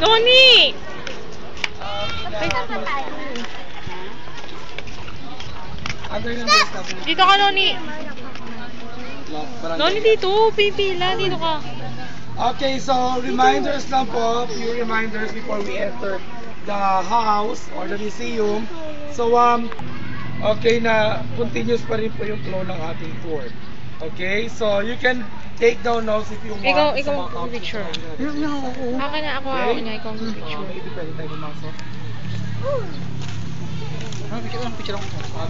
Noni! Dito ka, Noni. Noni, dito. Pipila. Dito ka. Okay, so reminders lang po. Few reminders before we enter the house or the museum. So, okay na continuous pa rin po yung flow ng ating tour. Okay, so you can take down notes if you want. Ikaw ang picture. Aka na ako. Ako na ikaw ang picture. Maybe pwede tayo pumasok.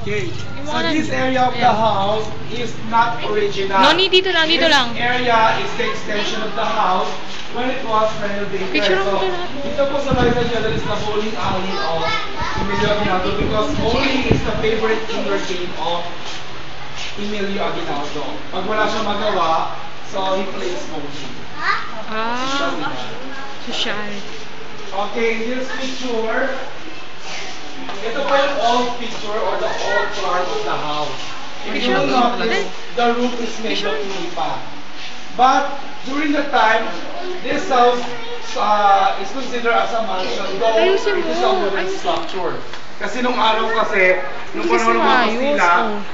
Okay, so this area of the house is not original. Noni, dito lang, dito lang. This area is the extension of the house when it was renovated. Picture lang So, dito lahat. dito po sa Liza General is the bowling alley of Emilio Aguinaldo because bowling is the favorite indoor game of Emilio Aguinaldo. Pag wala siyang magawa, so he plays bowling. Social. Okay, in this picture, ito po yung old picture or the old part of the house. If you notice, the roof is made of nipa. But during the time, this house is considered as a mansion, though it is a wooden structure. Kasi nung araw kasi, nung panahon ng mga Kastila,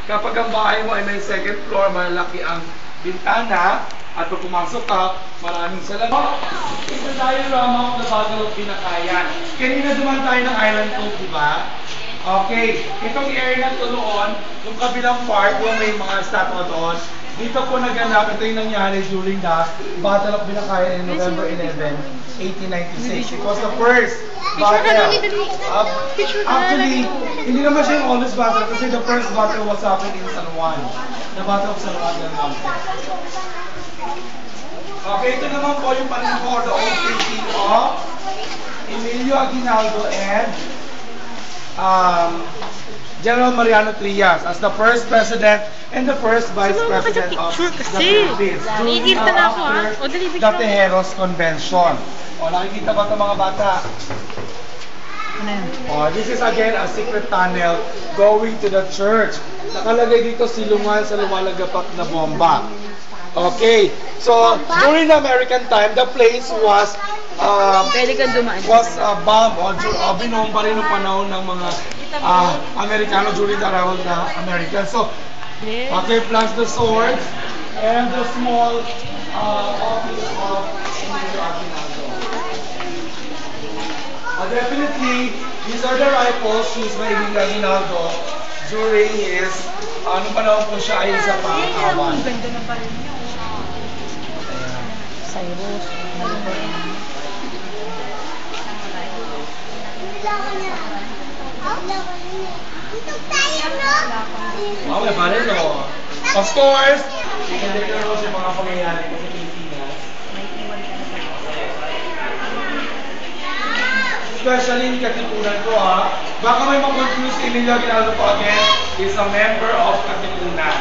kapag ang bahay mo ay may second floor, malaki ang bintana, at pag pumasok ka, maraming salamat. Ito tayo lamang na Battle of Pinakayan. Kanina duman tayo ng Island Cove, di ba? Okay, itong area na ito noon, yung kabilang part, yung may mga statue doon, dito po naganap, ito yung nangyari during the Battle of Pinakayan in November 11, 1896. It was the first battle. Actually, hindi naman siya yung oldest battle kasi the first battle was happened in San Juan. The Battle of San Juan del Monte. Okay, ito naman po yung paningko, the old painting of Emilio Aguinaldo and General Mariano Trias as the first president and the first vice president of the Philippines during after the Tejeros Convention. O, nakikita ba ito mga bata? This is again a secret tunnel going to the church. Nakalagay dito silungan sa lumalagapak na bomba. Okay, so during the American time, the place was bombed or binomba rin ng panahon ng mga Amerikano during the around the Americans. So, okay, plus the swords and the small office of Emilio Aguinaldo. Definitely, these are the rifles used by Emilio Aguinaldo during his anong panahon po siya ay sa pangkawan. Cyrus. Wow, may baril no? Of course, i-declare mo sa mga pangyayari ko sa Pilipinas. Especially yung Katipunan ko ha. Baka may mag-confuse si Emilio Aguinaldo po again is a member of Katipunan.